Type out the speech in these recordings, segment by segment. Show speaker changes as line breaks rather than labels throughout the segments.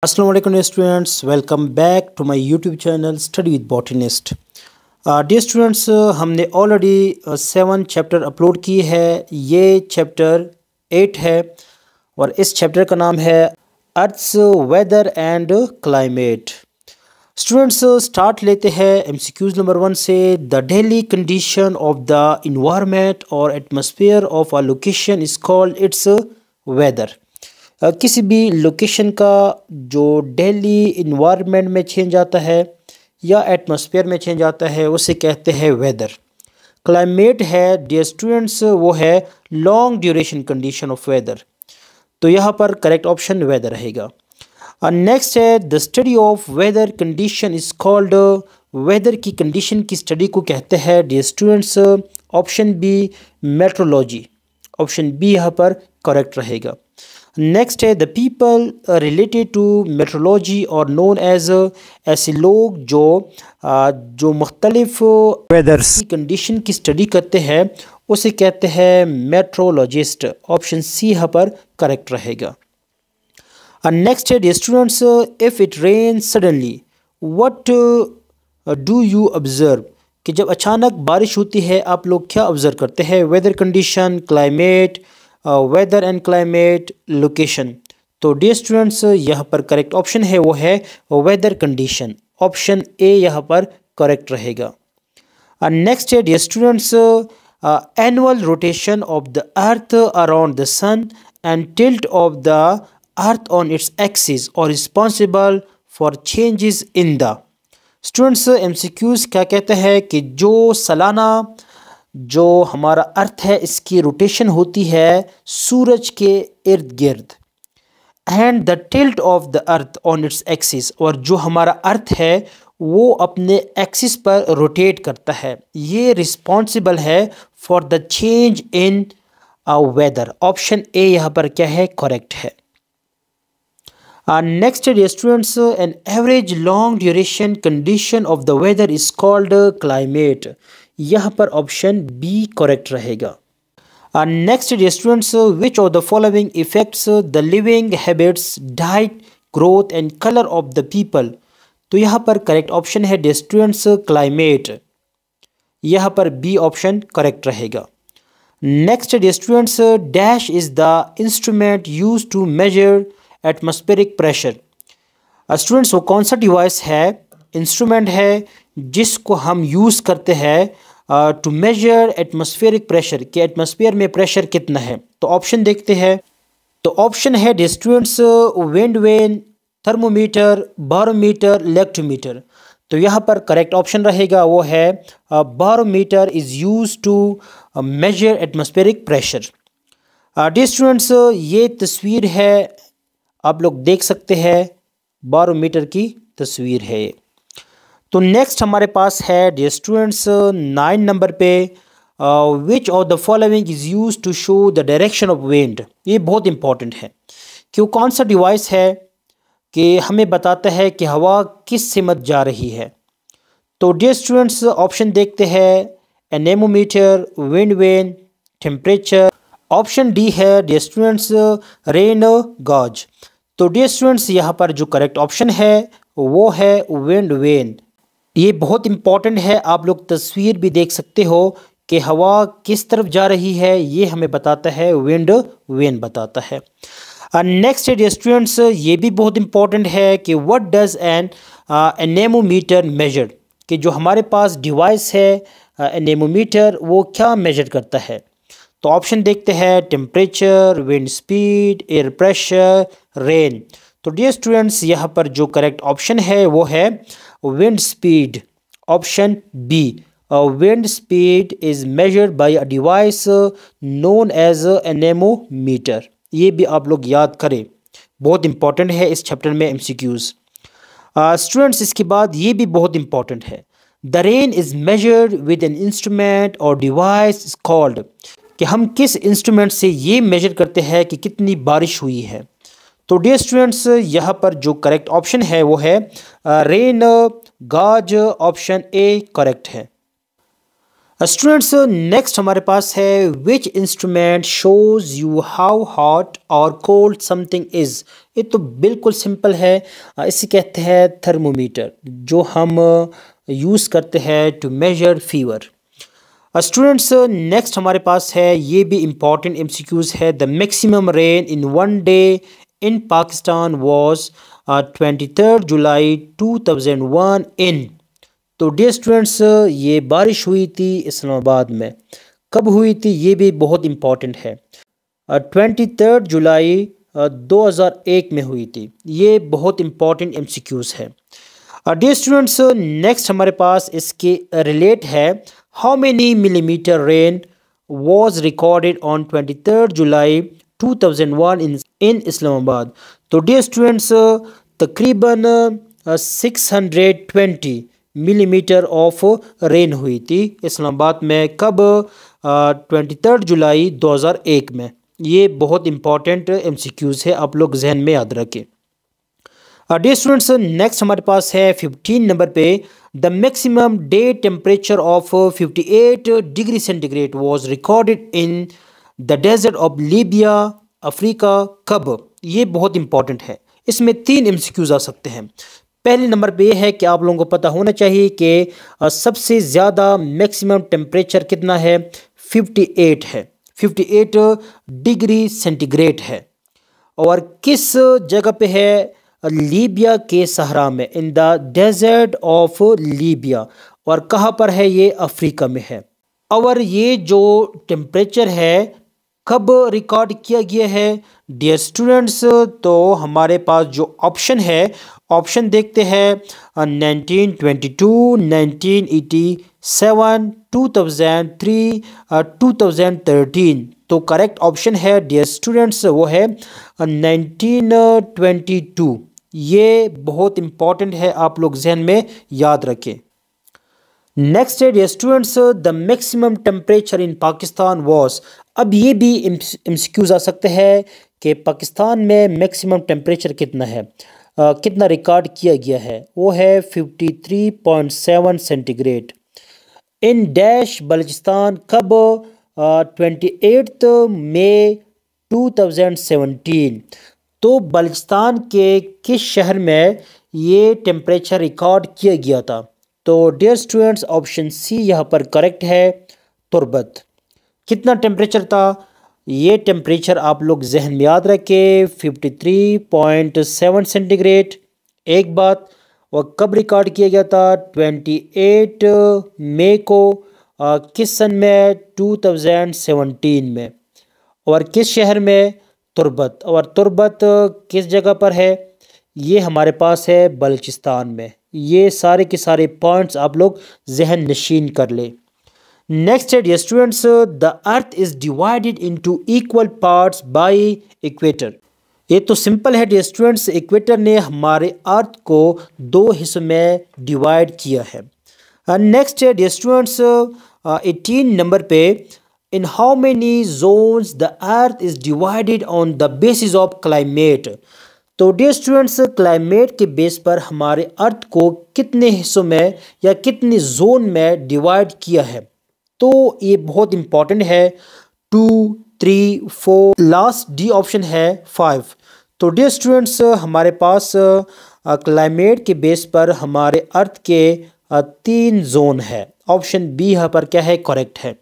अस्सलाम वालेकुम students, welcome back to my YouTube channel study with botanist. Dear students, हमने already 7 chapter upload किए हैं। ये चैप्टर 8 है और इस चैप्टर का नाम है earth's weather and climate. Students, start लेते हैं एमसीक्यूज नंबर 1 से। The daily condition of the environment और atmosphere of a location is called its weather. किसी भी लोकेशन का जो डेली इन्वायरमेंट में चेंज आता है या एटमॉस्फेयर में चेंज आता है उसे कहते हैं वेदर। क्लाइमेट है डियर स्टूडेंट्स, वो है long duration condition of weather. तो यहाँ पर करेक्ट ऑप्शन वेदर रहेगा। नेक्स्ट है the study of weather condition is called. Weather की कंडीशन की स्टडी को कहते हैं dear students option B meteorology. Option B यहाँ पर करेक्ट रहेगा। नेक्स्ट है the people related to meteorology और नोन एज, ऐसे लोग जो मुख्तलिफ वेदर्स की कंडीशन की स्टडी करते हैं उसे कहते हैं मेट्रोलॉजिस्ट। ऑप्शन सी यहाँ पर करेक्ट रहेगा। नेक्स्ट है students, if it rain suddenly what do you observe, कि जब अचानक बारिश होती है आप लोग क्या ऑब्जर्व करते हैं? Weather condition, climate, weather and climate, location. तो डियर स्टूडेंट्स यहाँ पर करेक्ट ऑप्शन है वो है वेदर कंडीशन। ऑप्शन ए यहाँ पर करेक्ट रहेगा। नेक्स्ट है dear students, annual rotation of the earth around the sun and tilt of the earth on its axis और responsible for changes in the. Students MCQs क्या कहते हैं कि जो सालाना जो हमारा अर्थ है इसकी रोटेशन होती है सूरज के इर्द गिर्द, and the tilt of the earth on its axis, और जो हमारा अर्थ है वो अपने एक्सिस पर रोटेट करता है, ये रिस्पॉन्सिबल है for the change in weather. Option A यहाँ पर क्या है? करेक्ट है। Next students, an average long duration condition of the weather is called climate. यहाँ पर ऑप्शन बी करेक्ट रहेगा। Next students, which of the following effects the living habits, diet, growth and colour of the people. तो यहाँ पर correct option है students climate. यहाँ पर B option correct रहेगा। Next students, dash is the instrument use to measure atmospheric pressure. Students वो कौन सा डिवाइस है, इंस्ट्रूमेंट है जिसको हम यूज़ करते हैं टू मेजर एटमॉस्फेरिक प्रेशर, कि एटमॉस्फेयर में प्रेशर कितना है। तो ऑप्शन देखते हैं। तो ऑप्शन है students wind vane, thermometer, barometer, electrometer. तो यहाँ पर करेक्ट ऑप्शन रहेगा वो है barometer is use to measure atmospheric pressure. Dear students ये तस्वीर है, आप लोग देख सकते हैं, बारोमीटर की तस्वीर है। तो नेक्स्ट हमारे पास है डियर स्टूडेंट्स 9 नंबर पे, which of the following is use to show the direction of wind. ये बहुत इंपॉर्टेंट है कि वो कौन सा डिवाइस है कि हमें बताता है कि हवा किस सिमत जा रही है। तो डियर स्टूडेंट्स ऑप्शन देखते हैं, anemometer, wind vane, temperature. Option D है डियर स्टूडेंट्स रेन गॉज। तो डियर स्टूडेंट्स यहाँ पर जो करेक्ट ऑप्शन है वो है विंड वेन। ये बहुत इंपॉर्टेंट है, आप लोग तस्वीर भी देख सकते हो कि हवा किस तरफ जा रही है, ये हमें बताता है विंड वेन बताता है। नेक्स्ट डियर स्टूडेंट्स ये भी बहुत इंपॉर्टेंट है कि what does an anemometer measure, कि जो हमारे पास डिवाइस है एनेमोमीटर वो क्या मेजर करता है। तो ऑप्शन देखते हैं, temperature, wind speed, air pressure, rain. तो डियर स्टूडेंट्स यहाँ पर जो करेक्ट ऑप्शन है वो है wind speed. Option B, wind speed is measured by a device known as anemometer. ये भी आप लोग याद करें, बहुत इंपॉर्टेंट है इस चैप्टर में एमसीक्यूज। स्टूडेंट्स इसके बाद ये भी बहुत इंपॉर्टेंट है, the rain is measured with an instrument और डिवाइस इज कॉल्ड, कि हम किस इंस्ट्रूमेंट से ये मेजर करते हैं कि कितनी बारिश हुई है। तो डियर स्टूडेंट्स यहाँ पर जो करेक्ट ऑप्शन है वो है rain gauge. Option A correct है। स्टूडेंट्स नेक्स्ट हमारे पास है which instrument shows you how hot और कोल्ड समथिंग इज़। ये तो बिल्कुल सिंपल है, इसे कहते हैं थर्मोमीटर, जो हम यूज़ करते हैं to measure fever. Students next हमारे पास है, ये भी इम्पॉर्टेंट एमसीक्यूज है। The maximum rain in one day in Pakistan was 23 July 2001 in. तो डियर स्टूडेंट्स ये बारिश हुई थी इस्लामाबाद में, कब हुई थी ये भी बहुत इम्पॉर्टेंट है। 23 जुलाई 2001 में हुई थी। ये बहुत इम्पॉर्टेंट एमसीक्यूज है। डियर स्टूडेंट्स नेक्स्ट हमारे पास इसके रिलेट है, how many millimetre rain was recorded on 23 July 2001 इन इस्लामाबाद। तो डियर स्टूडेंट्स तकरीबन 620 मिलीमीटर ऑफ रेन हुई थी इस्लामाबाद में, कब 23 जुलाई 2001 में। ये बहुत इंपॉर्टेंट एमसीक्यूज है, आप लोग जहन में याद रखें। डियर स्टूडेंट्स नेक्स्ट हमारे पास है 15 नंबर पे, the maximum day temperature of 58 degree centigrade was recorded in the desert of Libya Africa, कब। ये बहुत इंपॉर्टेंट है, इसमें 3 एमसीक्यूज आ सकते हैं। पहले नंबर पे है कि आप लोगों को पता होना चाहिए कि सबसे ज़्यादा मैक्सिमम टेम्परेचर कितना है, 58 है, 58 डिग्री सेंटीग्रेड है। और किस जगह पे है, लीबिया के सहरा में, in the desert of Libya. और कहाँ पर है, ये अफ्रीका में है। और ये जो टेम्परेचर है कब रिकॉर्ड किया गया है डियर स्टूडेंट्स, तो हमारे पास जो ऑप्शन है, ऑप्शन देखते हैं 1922, 1987, 2003, 2013। तो करेक्ट ऑप्शन है डियर स्टूडेंट्स वो है 1922। ये बहुत इम्पॉर्टेंट है, आप लोग जहन में याद रखें। नेक्स्ट है dear students, the maximum temperature in Pakistan was. अब ये भी एमसीक्यूज आ सकते हैं कि पाकिस्तान में मैक्सिमम टेम्परेचर कितना है, कितना रिकॉर्ड किया गया है, वो है 53.7 सेंटीग्रेड इन डैश बलूचिस्तान, कब 28 मई 2017। तो बलूचिस्तान के किस शहर में ये टेम्परेचर रिकॉर्ड किया गया था। तो डियर स्टूडेंट्स ऑप्शन सी यहाँ पर करेक्ट है, तुर्बत। कितना टेम्परेचर था, ये टेम्परेचर आप लोग जहन में याद रखें, 53.7 सेंटीग्रेड। एक बात, और कब रिकॉर्ड किया गया था, 28 मई को, किस सन में, 2017 में। और किस शहर में, तुर्बत। और तुर्बत किस जगह पर है, ये हमारे पास है बलूचिस्तान में। ये सारे के सारे पॉइंट्स आप लोग जहन नशीन कर ले। नेक्स्ट है dear students, the earth is divided into equal parts by equator. ये तो सिंपल है डियर स्टूडेंट्स, इक्वेटर ने हमारे अर्थ को 2 हिस्सों में डिवाइड किया है। नेक्स्ट है डियर स्टूडेंट्स 18 नंबर पे, in how many zones the earth is divided on the basis of climate. तो डियर स्टूडेंट्स क्लाइमेट के बेस पर हमारे अर्थ को कितने हिस्सों में या कितने जोन में डिवाइड किया है। तो ये बहुत इंपॉर्टेंट है, 2, 3, 4, लास्ट डी ऑप्शन है 5। तो डियर स्टूडेंट्स हमारे पास क्लाइमेट के बेस पर हमारे अर्थ के 3 जोन है। ऑप्शन बी यहाँ पर क्या है, करेक्ट है।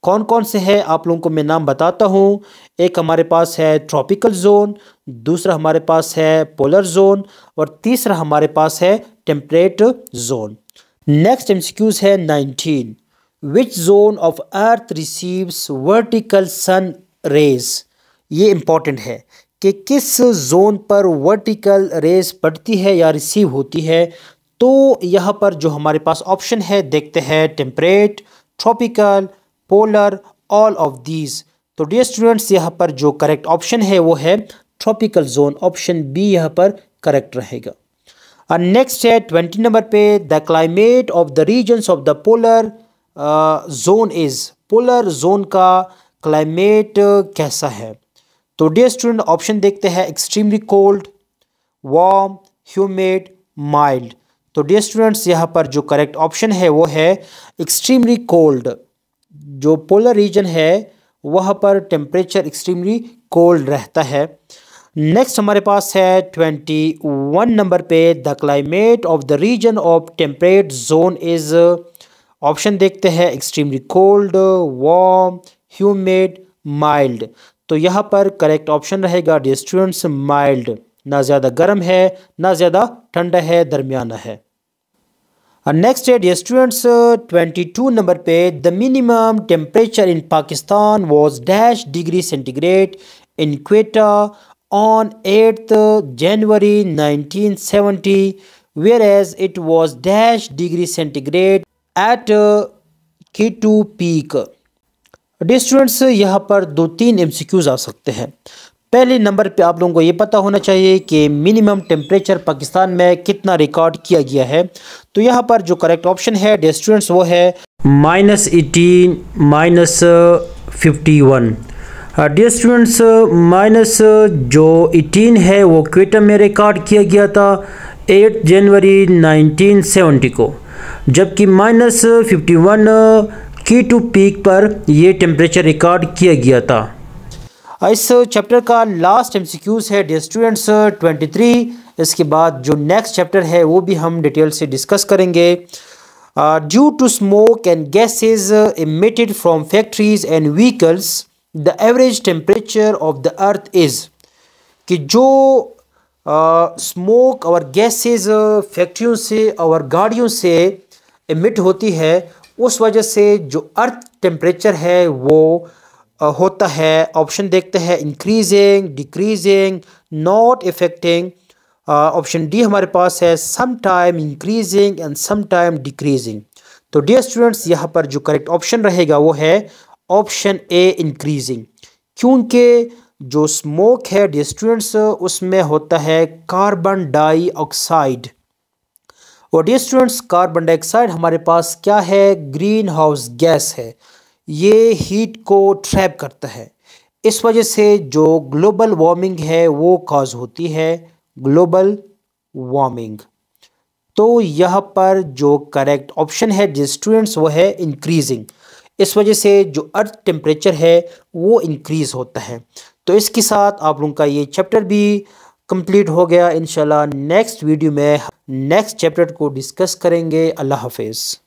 कौन कौन से हैं आप लोगों को मैं नाम बताता हूँ। एक हमारे पास है ट्रॉपिकल जोन, दूसरा हमारे पास है पोलर जोन, और तीसरा हमारे पास है टेम्परेट जोन। नेक्स्ट एमसीक्यूज है 19, which zone of earth receives vertical sun rays. ये इंपॉर्टेंट है कि किस जोन पर वर्टिकल रेज पड़ती है या रिसीव होती है। तो यहाँ पर जो हमारे पास ऑप्शन है देखते हैं, temperate, tropical, polar, all of these. तो डियर स्टूडेंट्स यहाँ पर जो करेक्ट ऑप्शन है वो है ट्रॉपिकल जोन, ऑप्शन बी यहाँ पर करेक्ट रहेगा। नेक्स्ट है 20 नंबर पे, the climate of the regions of the polar zone is. Polar zone का क्लाइमेट कैसा है। तो डियर स्टूडेंट ऑप्शन देखते हैं, extremely cold, warm, humid, mild. तो डियर स्टूडेंट्स यहाँ पर जो करेक्ट ऑप्शन है वो है एक्सट्रीमली कोल्ड। जो पोलर रीजन है वहाँ पर टेम्परेचर एक्सट्रीमली कोल्ड रहता है। नेक्स्ट हमारे पास है 21 नंबर पे, the climate of the region of temperate zone is. Option देखते हैं, extremely cold, warm, humid, mild. तो यहाँ पर करेक्ट ऑप्शन रहेगा डियर स्टूडेंट्स माइल्ड। ना ज़्यादा गर्म है ना ज़्यादा ठंडा है, दरमियाना है। नेक्स्ट है डियर स्टूडेंट्स 22 नंबर पे, the minimum temperature in Pakistan was dash degree centigrade in Quetta on 8th January 1970, whereas it was dash degree centigrade at K2 peak। Dear students यहाँ पर 2-3 MCQs आ सकते हैं। पहले नंबर पे आप लोगों को ये पता होना चाहिए कि मिनिमम टेम्परेचर पाकिस्तान में कितना रिकॉर्ड किया गया है। तो यहाँ पर जो करेक्ट ऑप्शन है डियर स्टूडेंट्स वो है -18 -51। डियर स्टूडेंट्स माइनस जो 18 है वो क्वेटा में रिकॉर्ड किया गया था 8 जनवरी 1970 को, जबकि -51 K2 पीक पर ये टेम्परेचर रिकॉर्ड किया गया था। इस चैप्टर का लास्ट MCQs है डियर स्टूडेंट्स 23। इसके बाद जो नेक्स्ट चैप्टर है वो भी हम डिटेल से डिस्कस करेंगे। Due to smoke and gases emitted from factories and vehicles the average temperature of the earth is. कि जो स्मोक और गैसेज फैक्ट्रियों से और गाड़ियों से इमिट होती है, उस वजह से जो अर्थ टेम्परेचर है वो होता है। ऑप्शन देखते हैं, increasing, decreasing, not affecting. Option D हमारे पास है, some time increasing and some time decreasing. तो डियर स्टूडेंट्स यहाँ पर जो करेक्ट ऑप्शन रहेगा वो है ऑप्शन ए इंक्रीजिंग, क्योंकि जो स्मोक है डियर स्टूडेंट्स उसमें होता है कार्बन डाइऑक्साइड। और डियर स्टूडेंट्स कार्बन डाइऑक्साइड हमारे पास क्या है, ग्रीन हाउस गैस है। ये हीट को ट्रैप करता है, इस वजह से जो ग्लोबल वार्मिंग है वो कॉज होती है, ग्लोबल वार्मिंग। तो यहाँ पर जो करेक्ट ऑप्शन है डियर स्टूडेंट्स वो है इंक्रीजिंग। इस वजह से जो अर्थ टेम्परेचर है वो इंक्रीज़ होता है। तो इसके साथ आप लोगों का ये चैप्टर भी कंप्लीट हो गया। इंशाल्लाह नेक्स्ट वीडियो में नेक्स्ट चैप्टर को डिस्कस करेंगे। अल्लाह हाफिज़।